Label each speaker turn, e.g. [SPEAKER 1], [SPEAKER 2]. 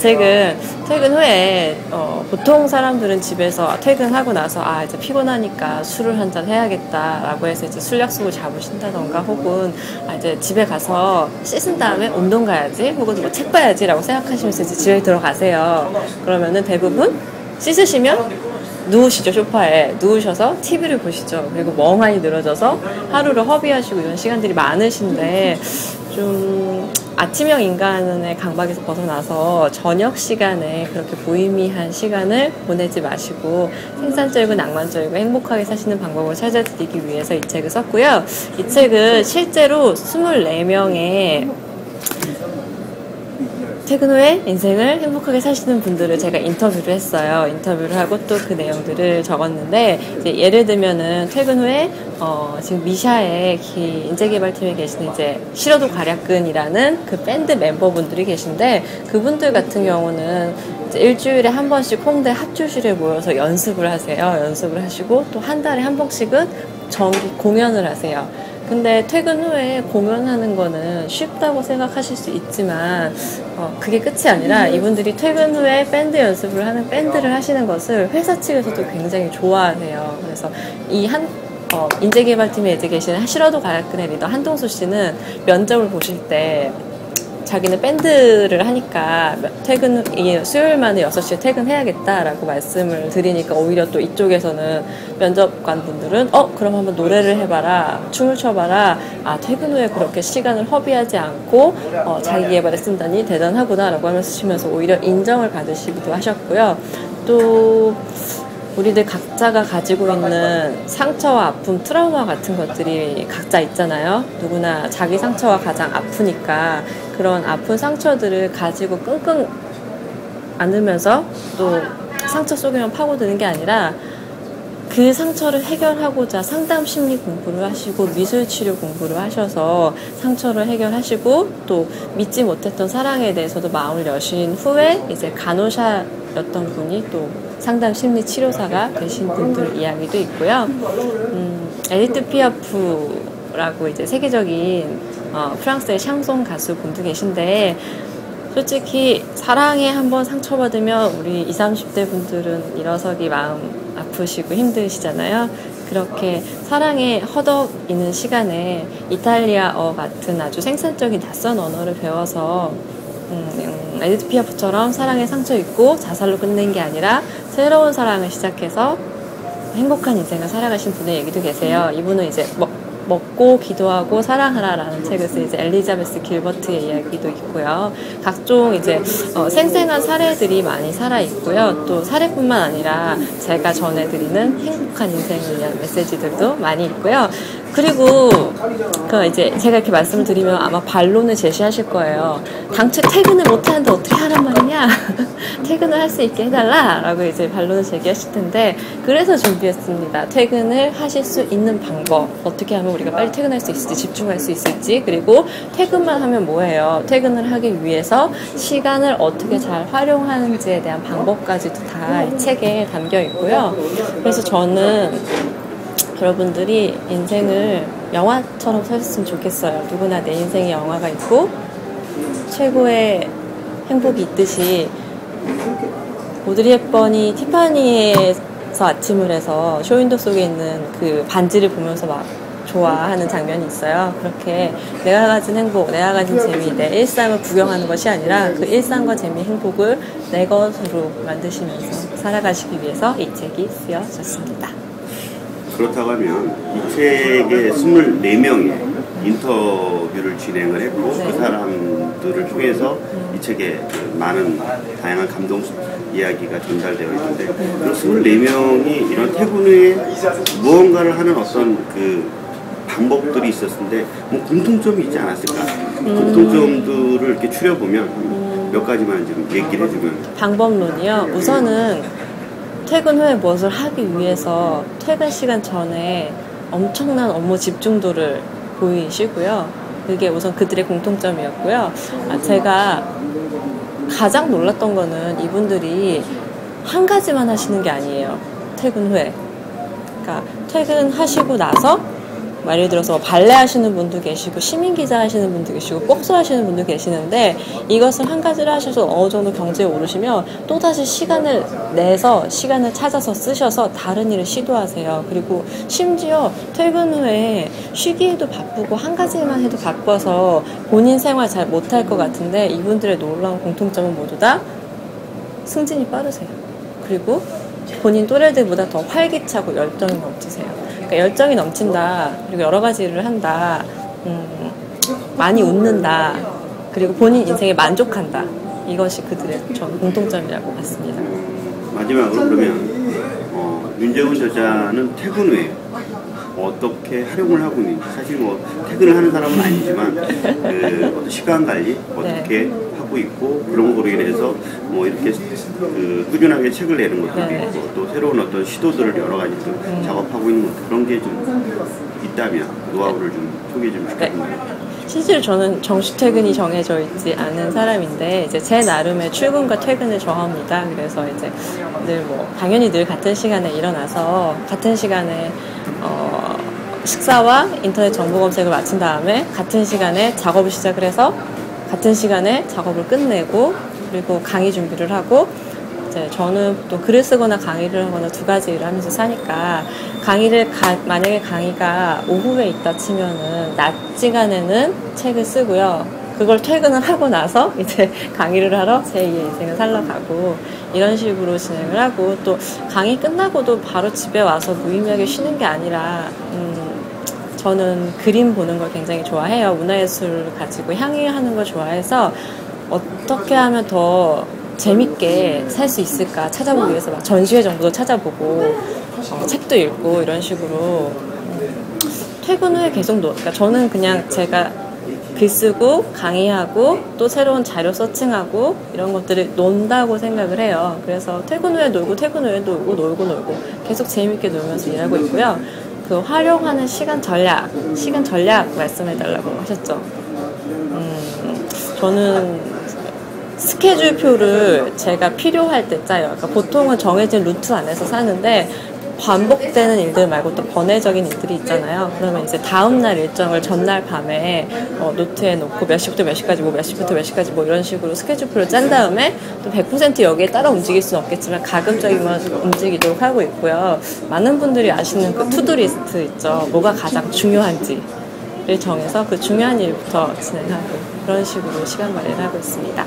[SPEAKER 1] 책은 퇴근 후에 보통 사람들은 집에서 퇴근하고 나서 이제 피곤하니까 술을 한잔 해야겠다라고 해서 이제 술 약속을 잡으신다던가 혹은 이제 집에 가서 씻은 다음에 운동 가야지 혹은 뭐 책 봐야지라고 생각하시면서 이제 집에 들어가세요. 그러면은 대부분 씻으시면 누우시죠. 소파에 누우셔서 TV를 보시죠. 그리고 멍하니 늘어져서 하루를 허비하시고 이런 시간들이 많으신데 좀 아침형 인간의 강박에서 벗어나서 저녁 시간에 그렇게 무의미한 시간을 보내지 마시고 생산적이고 낭만적이고 행복하게 사시는 방법을 찾아드리기 위해서 이 책을 썼고요. 이 책은 실제로 24명의 퇴근 후에 인생을 행복하게 사시는 분들을 제가 인터뷰를 했어요. 인터뷰를 하고 또 그 내용들을 적었는데, 이제 예를 들면은 퇴근 후에 지금 미샤의 인재개발팀에 계시는 이제 싫어도 가략근이라는 그 밴드 멤버분들이 계신데, 그분들 같은 경우는 이제 일주일에 한 번씩 홍대 합주실에 모여서 연습을 하세요. 연습을 하시고 또 한 달에 한 번씩은 정기 공연을 하세요. 근데 퇴근 후에 공연하는 거는 쉽다고 생각하실 수 있지만 그게 끝이 아니라 이분들이 퇴근 후에 밴드 연습을 하는 밴드를 하시는 것을 회사 측에서도 굉장히 좋아하세요. 그래서 이 인재개발팀에 이제 계시는 싫어도 가야끈의 리더 한동수 씨는 면접을 보실 때 자기는 밴드를 하니까 수요일만에 6시에 퇴근해야겠다라고 말씀을 드리니까 오히려 또 이쪽에서는 면접관 분들은 그럼 한번 노래를 해봐라, 춤을 춰봐라, 퇴근 후에 그렇게 시간을 허비하지 않고 자기 개발에 쓴다니 대단하구나 라고 하시면서 오히려 인정을 받으시기도 하셨고요. 또 우리들 각자가 가지고 있는 상처와 아픔, 트라우마 같은 것들이 각자 있잖아요. 누구나 자기 상처가 가장 아프니까 그런 아픈 상처들을 가지고 끙끙 앓으면서 또 상처 속에만 파고드는 게 아니라 그 상처를 해결하고자 상담 심리 공부를 하시고 미술 치료 공부를 하셔서 상처를 해결하시고 또 믿지 못했던 사랑에 대해서도 마음을 여신 후에 이제 간호사였던 분이 또 상담 심리 치료사가 되신 분들 이야기도 있고요. 에디트 피아프라고 이제 세계적인 프랑스의 샹송 가수 분도 계신데, 솔직히 사랑에 한번 상처받으면 우리 20, 30대 분들은 일어서기 마음 아프시고 힘드시잖아요. 그렇게 사랑에 허덕이는 시간에 이탈리아어 같은 아주 생산적인 낯선 언어를 배워서 에디트 피아프처럼 사랑에 상처 입고 자살로 끝낸 게 아니라 새로운 사랑을 시작해서 행복한 인생을 살아가신 분의 얘기도 계세요. 이분은 이제 먹고 기도하고 사랑하라라는 책을 쓴 이제 엘리자베스 길버트의 이야기도 있고요. 각종 이제 생생한 사례들이 많이 살아 있고요. 또 사례뿐만 아니라 제가 전해드리는 행복한 인생을 위한 메시지들도 많이 있고요. 그리고 이제 제가 이렇게 말씀을 드리면 아마 반론을 제시하실 거예요. 당최 퇴근을 못하는데 어떻게 하란 말이냐? 퇴근을 할 수 있게 해달라라고 이제 반론을 제기하실 텐데, 그래서 준비했습니다. 퇴근을 하실 수 있는 방법, 어떻게 하면 우리가 빨리 퇴근할 수 있을지, 집중할 수 있을지, 그리고 퇴근만 하면 뭐예요? 퇴근을 하기 위해서 시간을 어떻게 잘 활용하는지에 대한 방법까지도 다 이 책에 담겨 있고요. 그래서 저는 여러분들이 인생을 영화처럼 사셨으면 좋겠어요. 누구나 내 인생에 영화가 있고 최고의 행복이 있듯이, 오드리 헵번이 티파니에서 아침을 해서 쇼윈도 속에 있는 그 반지를 보면서 막 좋아하는 장면이 있어요. 그렇게 내가 가진 행복, 내가 가진 재미, 내 일상을 구경하는 것이 아니라 그 일상과 재미, 행복을 내 것으로 만드시면서 살아가시기 위해서 이 책이 쓰여졌습니다.
[SPEAKER 2] 그렇다고 하면 이 책에 24명의 인터뷰를 진행을 했고 그 사람들을 통해서 이 책에 많은 다양한 감동 이야기가 전달되어 있는데, 그 24명이 이런 퇴근 후에 무언가를 하는 어떤 그 방법들이 있었는데 뭐 공통점이 있지 않았을까? 공통점들을 이렇게 추려보면 몇 가지만 좀 얘기를 해주면.
[SPEAKER 1] 방법론이요. 우선은 퇴근 후에 무엇을 하기 위해서 퇴근 시간 전에 엄청난 업무 집중도를 보이시고요. 그게 우선 그들의 공통점이었고요. 제가 가장 놀랐던 거는 이분들이 한 가지만 하시는 게 아니에요. 퇴근 후에. 그러니까 퇴근하시고 나서 예를 들어서 발레 하시는 분도 계시고 시민기자 하시는 분도 계시고 복서 하시는 분도 계시는데 이것을 한 가지를 하셔서 어느 정도 경제에 오르시면 또다시 시간을 내서 시간을 찾아서 쓰셔서 다른 일을 시도하세요. 그리고 심지어 퇴근 후에 쉬기에도 바쁘고 한 가지만 해도 바빠서 본인 생활 잘 못할 것 같은데 이분들의 놀라운 공통점은 모두 다 승진이 빠르세요. 그리고 본인 또래들보다 더 활기차고 열정이 넘치세요. 그러니까 열정이 넘친다. 그리고 여러 가지 일을 한다. 많이 웃는다. 그리고 본인 인생에 만족한다. 이것이 그들의 전 공통점이라고 봤습니다.
[SPEAKER 2] 마지막으로 그러면 윤재훈 저자는 퇴근 후에 어떻게 활용을 하고 있는지 사실 뭐 퇴근을 하는 사람은 아니지만 그 어떤 시간 관리 어떻게 하고 있고 그런 거로 인해서 뭐 이렇게 꾸준하게 책을 내는 것도 있고 또 새로운 어떤 시도들을 여러 가지 작업하고 있는 것 그런 게 좀 있다면 노하우를 좀 소개 좀 부탁드립니다.
[SPEAKER 1] 실제로 저는 정시 퇴근이 정해져 있지 않은 사람인데 이제 제 나름의 출근과 퇴근을 정합니다. 그래서 이제 당연히 늘 같은 시간에 일어나서 같은 시간에 식사와 인터넷 정보 검색을 마친 다음에 같은 시간에 작업을 시작을 해서 같은 시간에 작업을 끝내고 그리고 강의 준비를 하고 이제 저는 또 글을 쓰거나 강의를 하거나 두 가지 일을 하면서 사니까 만약에 강의가 오후에 있다 치면은 낮 시간에는 책을 쓰고요. 그걸 퇴근을 하고 나서 이제 강의를 하러 제2의 인생을 살러 가고 이런 식으로 진행을 하고 또 강의 끝나고도 바로 집에 와서 무의미하게 쉬는 게 아니라 저는 그림 보는 걸 굉장히 좋아해요. 문화예술을 가지고 향유하는 걸 좋아해서 어떻게 하면 더 재밌게 살 수 있을까 찾아보기 위해서 막 전시회 정보도 찾아보고 책도 읽고 이런 식으로 퇴근 후에 계속 그러니까 저는 그냥 제가 글 쓰고 강의하고 또 새로운 자료 서칭하고 이런 것들을 논다고 생각을 해요. 그래서 퇴근 후에 놀고 퇴근 후에 놀고 계속 재밌게 놀면서 일하고 있고요. 그 활용하는 시간 전략 말씀해달라고 하셨죠. 저는 스케줄표를 제가 필요할 때 짜요. 그러니까 보통은 정해진 루트 안에서 사는데 반복되는 일들 말고 또 번외적인 일들이 있잖아요. 그러면 이제 다음날 일정을 전날 밤에 노트에 놓고 몇 시부터 몇 시까지 몇 시부터 몇 시까지 이런 식으로 스케줄표를 짠 다음에 또 100% 여기에 따라 움직일 수는 없겠지만 가급적이면 움직이도록 하고 있고요. 많은 분들이 아시는 그 투두리스트 있죠. 뭐가 가장 중요한지를 정해서 그 중요한 일부터 진행하고 그런 식으로 시간 관리를 하고 있습니다.